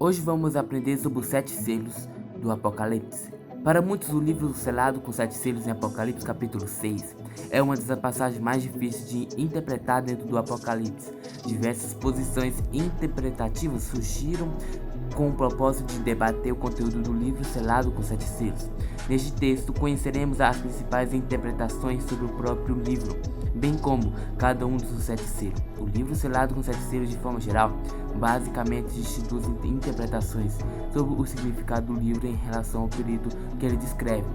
Hoje vamos aprender sobre os 7 selos do Apocalipse. Para muitos, o livro selado com 7 selos em Apocalipse capítulo 6 é uma das passagens mais difíceis de interpretar dentro do Apocalipse. Diversas posições interpretativas surgiram com o propósito de debater o conteúdo do livro selado com 7 selos. Neste texto, conheceremos as principais interpretações sobre o próprio livro, bem como cada um dos 7 selos. O livro selado com 7 selos, de forma geral, basicamente existe duas interpretações sobre o significado do livro em relação ao período que ele descreve.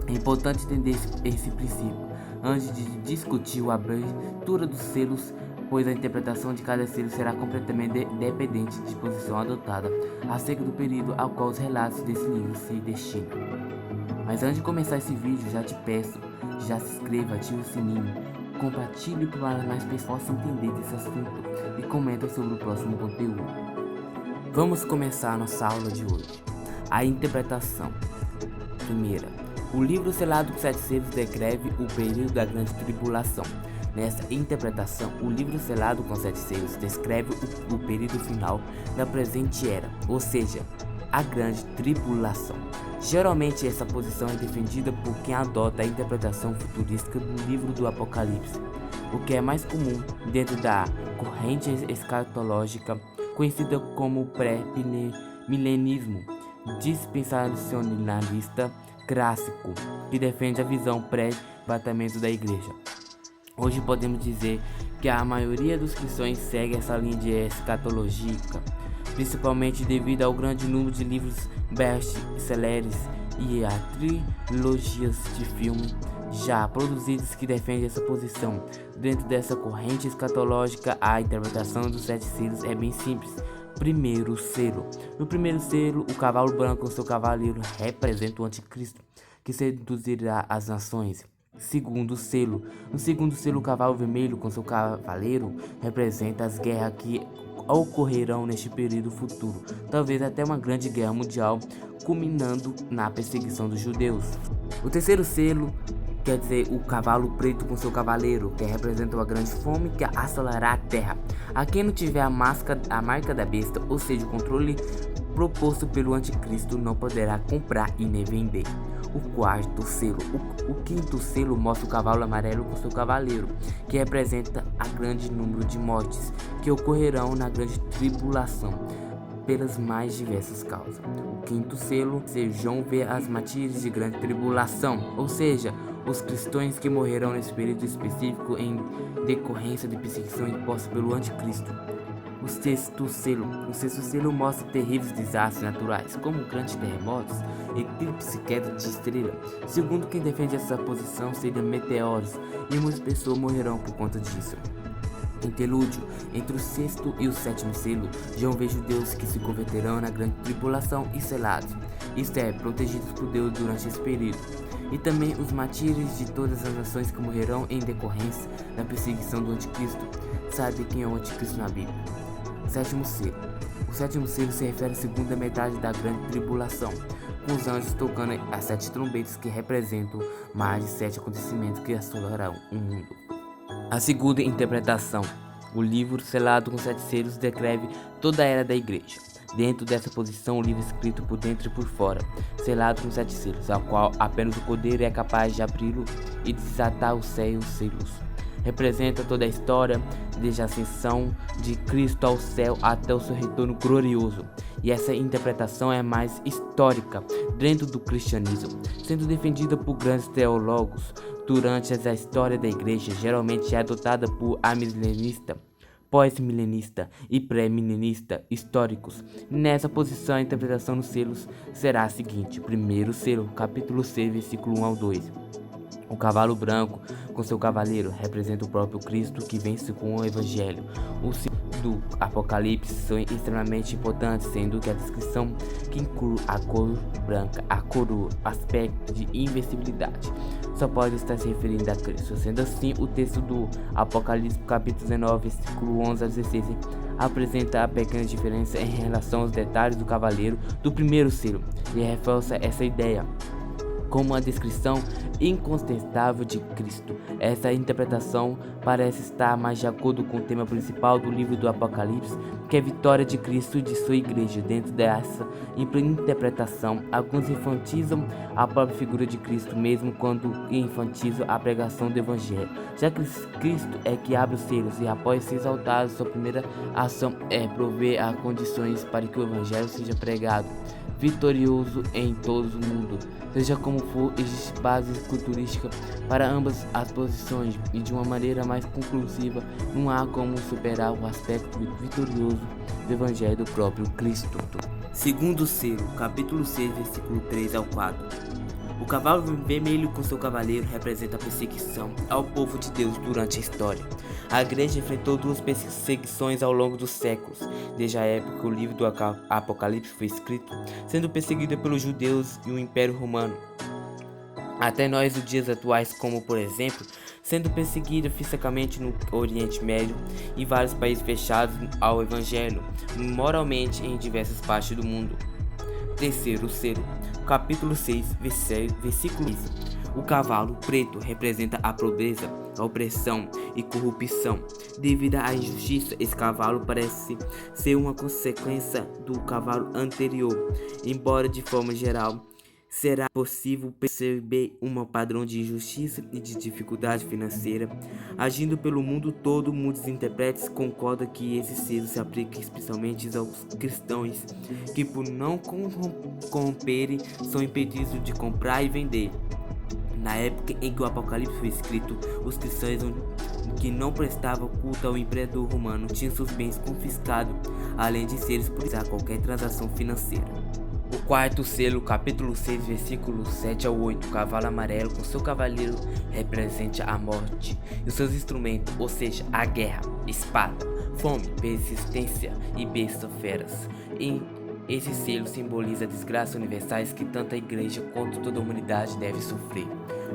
É importante entender esse princípio antes de discutir a abertura dos selos, pois a interpretação de cada selo será completamente dependente de posição adotada acerca do período ao qual os relatos desse livro se destinam. Mas antes de começar esse vídeo, já te peço, já se inscreva, ative o sininho, compartilhe para mais pessoas possam entender desse assunto e comenta sobre o próximo conteúdo. Vamos começar a nossa aula de hoje. A interpretação. Primeira, o livro selado com 7 selos descreve o período da grande tribulação. Nessa interpretação, o livro selado com 7 selos descreve o período final da presente era, ou seja, a grande tribulação. Geralmente essa posição é defendida por quem adota a interpretação futurística do livro do Apocalipse, o que é mais comum dentro da corrente escatológica conhecida como pré-milenismo dispensacionalista clássico, que defende a visão pré-arrebatamento da igreja. Hoje podemos dizer que a maioria dos cristãos segue essa linha de escatológica, principalmente devido ao grande número de livros best-sellers e a trilogias de filme já produzidos que defendem essa posição. Dentro dessa corrente escatológica, a interpretação dos 7 selos é bem simples. Primeiro selo. No primeiro selo, o cavalo branco com seu cavaleiro representa o anticristo, que seduzirá as nações. Segundo selo. No segundo selo, o cavalo vermelho com seu cavaleiro representa as guerras que ocorrerão neste período futuro, talvez até uma grande guerra mundial, culminando na perseguição dos judeus. O terceiro selo quer dizer o cavalo preto com seu cavaleiro, que representa uma grande fome que assolará a terra. A quem não tiver a marca da besta, ou seja, o controle proposto pelo anticristo, não poderá comprar e nem vender. O quarto selo. O quinto selo mostra o cavalo amarelo com seu cavaleiro, que representa a grande número de mortes que ocorrerão na grande tribulação, pelas mais diversas causas. O quinto selo, João vê as martírios de grande tribulação, ou seja, os cristãos que morrerão nesse período específico em decorrência de perseguição imposta pelo anticristo. O sexto selo mostra terríveis desastres naturais, como grandes terremotos, eclipse e queda de estrela. Segundo quem defende essa posição, seriam meteoros, e muitas pessoas morrerão por conta disso. Interlúdio. Entre o sexto e o sétimo selo, João vê judeus que se converterão na grande tribulação e selados, isto é, protegidos por Deus durante esse período. E também os mártires de todas as nações que morrerão em decorrência da perseguição do anticristo. Sabe quem é o anticristo na Bíblia? Sétimo selo. O sétimo selo se refere à segunda metade da grande tribulação, com os anjos tocando as 7 trombetas que representam mais de 7 acontecimentos que assolarão o mundo. A segunda interpretação. O livro selado com 7 selos descreve toda a era da igreja. Dentro dessa posição, o livro é escrito por dentro e por fora, selado com 7 selos, ao qual apenas o Cordeiro é capaz de abri-lo e desatar os 6 selos. Representa toda a história, desde a ascensão de Cristo ao céu até o seu retorno glorioso. E essa interpretação é mais histórica dentro do cristianismo, sendo defendida por grandes teólogos durante a história da igreja. Geralmente é adotada por amilenista, pós-milenista e pré-milenista históricos. Nessa posição, a interpretação dos selos será a seguinte: primeiro selo, capítulo 6, versículo 1 ao 2. O cavalo branco com seu cavaleiro representa o próprio Cristo que vence com o Evangelho. Os símbolos do Apocalipse são extremamente importantes, sendo que a descrição que inclui a cor branca, a coroa, aspecto de invencibilidade, só pode estar se referindo a Cristo. Sendo assim, o texto do Apocalipse, capítulo 19, versículo 11 a 16, apresenta a pequena diferença em relação aos detalhes do cavaleiro do primeiro selo e reforça essa ideia. como a descrição incontestável de Cristo. Essa interpretação parece estar mais de acordo com o tema principal do livro do Apocalipse, que é a vitória de Cristo e de sua igreja. Dentro dessa interpretação, alguns enfatizam a própria figura de Cristo, mesmo quando enfatizam a pregação do Evangelho, já que Cristo é que abre os selos e, após ser exaltado, sua primeira ação é prover as condições para que o Evangelho seja pregado vitorioso em todo o mundo. Seja como for, existe base culturística para ambas as posições e, de uma maneira mais conclusiva, não há como superar o aspecto vitorioso do Evangelho do próprio Cristo. Segundo selo, capítulo 6, versículo 3 ao 4. O cavalo vermelho com seu cavaleiro representa a perseguição ao povo de Deus durante a história. A igreja enfrentou duas perseguições ao longo dos séculos, desde a época que o livro do Apocalipse foi escrito, sendo perseguida pelos judeus e o Império Romano, até nós os dias atuais, como por exemplo, sendo perseguida fisicamente no Oriente Médio e vários países fechados ao Evangelho, moralmente em diversas partes do mundo. Terceiro selo, capítulo 6, versículo 15. O cavalo preto representa a pobreza, a opressão e corrupção. Devido à injustiça, esse cavalo parece ser uma consequência do cavalo anterior. Embora de forma geral, será possível perceber um padrão de injustiça e de dificuldade financeira agindo pelo mundo todo. Muitos intérpretes concordam que esse selo se aplica especialmente aos cristãos que, por não corromperem, são impedidos de comprar e vender. Na época em que o Apocalipse foi escrito, os cristãos que não prestavam culto ao imperador romano tinham seus bens confiscados, além de serem expulsos a qualquer transação financeira. O quarto selo, capítulo 6, versículos 7 ao 8. O cavalo amarelo com seu cavaleiro representa a morte e os seus instrumentos, ou seja, a guerra, espada, fome, persistência e bestas feras. Esse selo simboliza as desgraças universais que tanto a igreja quanto toda a humanidade deve sofrer.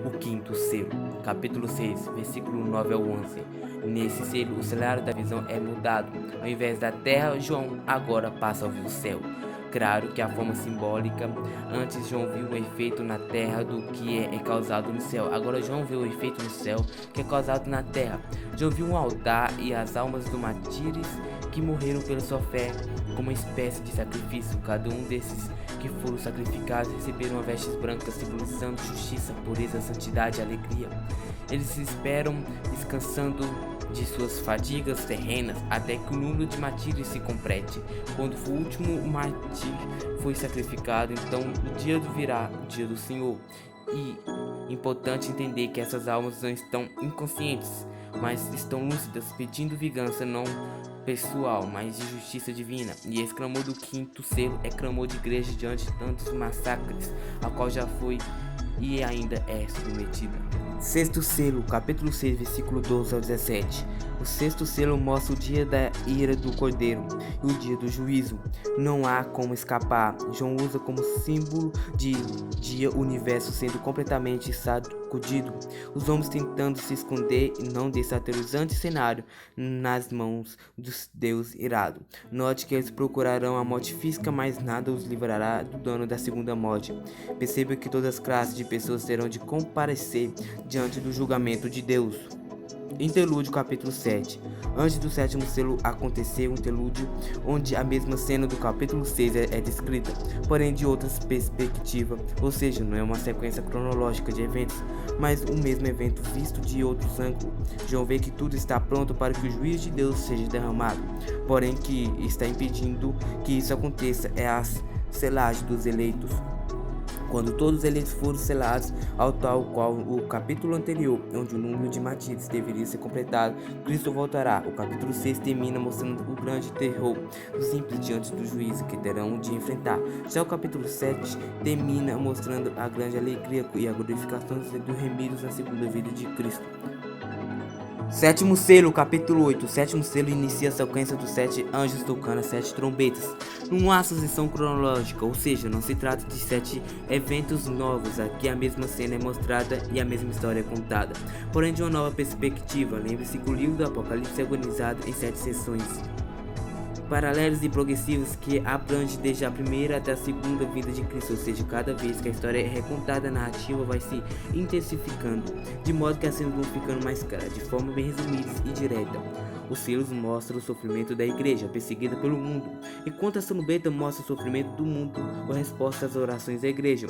O quinto selo, capítulo 6, versículo 9 ao 11. Nesse selo, o cenário da visão é mudado. Ao invés da terra, João agora passa a ver o céu. Claro que a forma simbólica, antes João viu o efeito na terra do que é causado no céu. Agora João vê o efeito no céu que é causado na terra. João viu um altar e as almas dos mártires que morreram pela sua fé como uma espécie de sacrifício. Cada um desses que foram sacrificados receberam vestes brancas simbolizando justiça, pureza, santidade e alegria. Eles se esperam descansando de suas fadigas terrenas até que o número de mártires se complete. Quando o último mártir foi sacrificado, então o dia virá, o dia do Senhor. E importante entender que essas almas não estão inconscientes, mas estão lúcidas, pedindo vingança não pessoal, mas de justiça divina. E esse clamor do quinto selo é clamor de igreja diante de tantos massacres, a qual já foi e ainda é submetida. Sexto selo, capítulo 6, versículo 12 ao 17. O sexto selo mostra o dia da ira do Cordeiro e o dia do juízo. Não há como escapar. João usa como símbolo de dia o universo sendo completamente sacudido, os homens tentando se esconder e não desse aterrorizante cenário nas mãos do Deus irado. Note que eles procurarão a morte física, mas nada os livrará do dano da segunda morte. Perceba que todas as classes de pessoas terão de comparecer diante do julgamento de Deus. Interlúdio, capítulo 7. Antes do sétimo selo acontecer um interlúdio onde a mesma cena do capítulo 6 é descrita, porém de outra perspectiva, ou seja, não é uma sequência cronológica de eventos, mas o mesmo evento visto de outros ângulos. João vê que tudo está pronto para que o juízo de Deus seja derramado, porém que está impedindo que isso aconteça é a selagem dos eleitos. Quando todos eles foram selados, ao tal qual o capítulo anterior, onde o número de mártires deveria ser completado, Cristo voltará. O capítulo 6 termina mostrando o grande terror dos ímpios diante do juízo que terão de enfrentar. Já o capítulo 7 termina mostrando a grande alegria e a glorificação dos remidos na segunda vida de Cristo. Sétimo selo, capítulo 8. O sétimo selo inicia a sequência dos 7 anjos tocando as 7 trombetas. Não há sucessão cronológica, ou seja, não se trata de 7 eventos novos. Aqui a mesma cena é mostrada e a mesma história é contada, porém de uma nova perspectiva. Lembre-se que o livro do Apocalipse é organizado em 7 sessões. paralelos e progressivos que abrange desde a primeira até a segunda vinda de Cristo, ou seja, cada vez que a história é recontada, a narrativa vai se intensificando, de modo que as cenas vão ficando mais claras, de forma bem resumida e direta. Os selos mostram o sofrimento da igreja, perseguida pelo mundo, enquanto a trombeta mostra o sofrimento do mundo, a resposta às orações da igreja.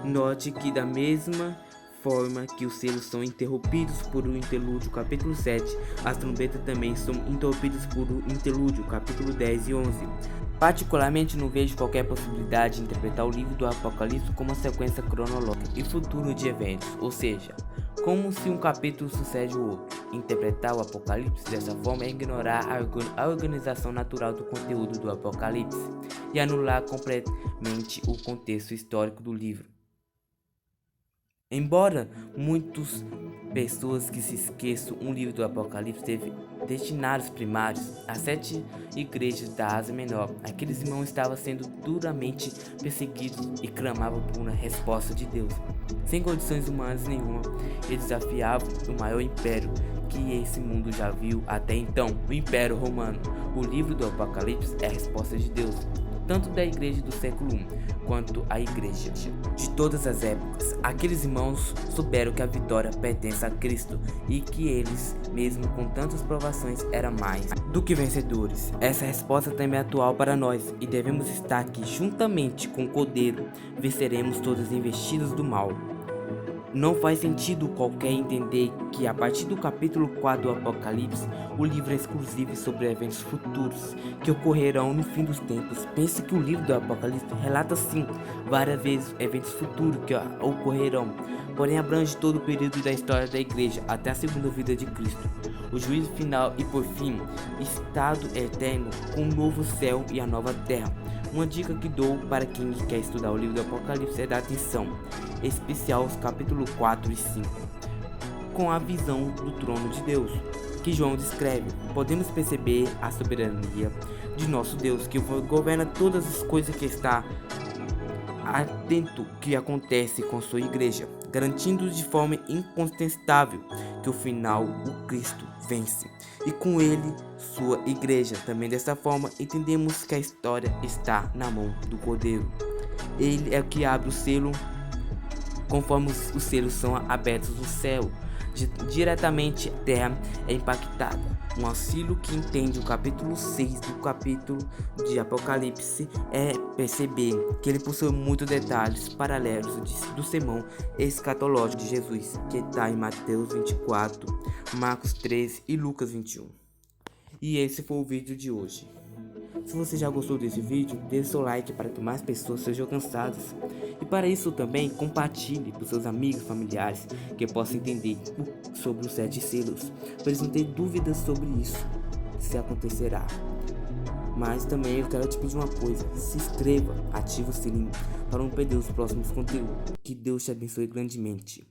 Note que da mesma forma que os selos são interrompidos por o interlúdio capítulo 7, as trombetas também são interrompidas por o interlúdio capítulo 10 e 11. Particularmente não vejo qualquer possibilidade de interpretar o livro do Apocalipse como uma sequência cronológica e futuro de eventos, ou seja, como se um capítulo sucede o outro. Interpretar o Apocalipse dessa forma é ignorar a organização natural do conteúdo do Apocalipse e anular completamente o contexto histórico do livro. Embora muitas pessoas que se esqueçam, um livro do Apocalipse teve destinados primários às 7 igrejas da Ásia Menor. Aqueles irmãos estavam sendo duramente perseguidos e clamavam por uma resposta de Deus. Sem condições humanas nenhuma, eles desafiavam o maior império que esse mundo já viu até então, o Império Romano. O livro do Apocalipse é a resposta de Deus, tanto da igreja do século I quanto a igreja de todas as épocas. Aqueles irmãos souberam que a vitória pertence a Cristo e que eles, mesmo com tantas provações, eram mais do que vencedores. Essa resposta também é atual para nós e devemos estar aqui juntamente com o Cordeiro. Venceremos todas as investidas do mal. Não faz sentido qualquer entender que a partir do capítulo 4 do Apocalipse, o livro é exclusivo sobre eventos futuros que ocorrerão no fim dos tempos. Pense que o livro do Apocalipse relata sim várias vezes eventos futuros que ocorrerão, porém abrange todo o período da história da igreja até a segunda vinda de Cristo, o juízo final e por fim, estado eterno com o novo céu e a nova terra. Uma dica que dou para quem quer estudar o livro do Apocalipse é dar atenção especial aos capítulos 4 e 5, com a visão do trono de Deus, que João descreve. Podemos perceber a soberania de nosso Deus, que governa todas as coisas, que está atento que acontece com sua igreja, garantindo de forma incontestável que o final o Cristo vence e com ele sua igreja. Também dessa forma entendemos que a história está na mão do Cordeiro. Ele é o que abre o selo. Conforme os selos são abertos, o céu diretamente a terra é impactada. Um auxílio que entende o capítulo 6 do capítulo de Apocalipse é perceber que ele possui muitos detalhes paralelos do sermão escatológico de Jesus, que está em Mateus 24, Marcos 13 e Lucas 21. E esse foi o vídeo de hoje. Se você já gostou desse vídeo, deixe seu like para que mais pessoas sejam alcançadas. E para isso também compartilhe com seus amigos e familiares que possam entender sobre os 7 selos, para eles não terem dúvidas sobre isso, se acontecerá. Mas também eu quero te pedir uma coisa: se inscreva, ative o sininho para não perder os próximos conteúdos. Que Deus te abençoe grandemente.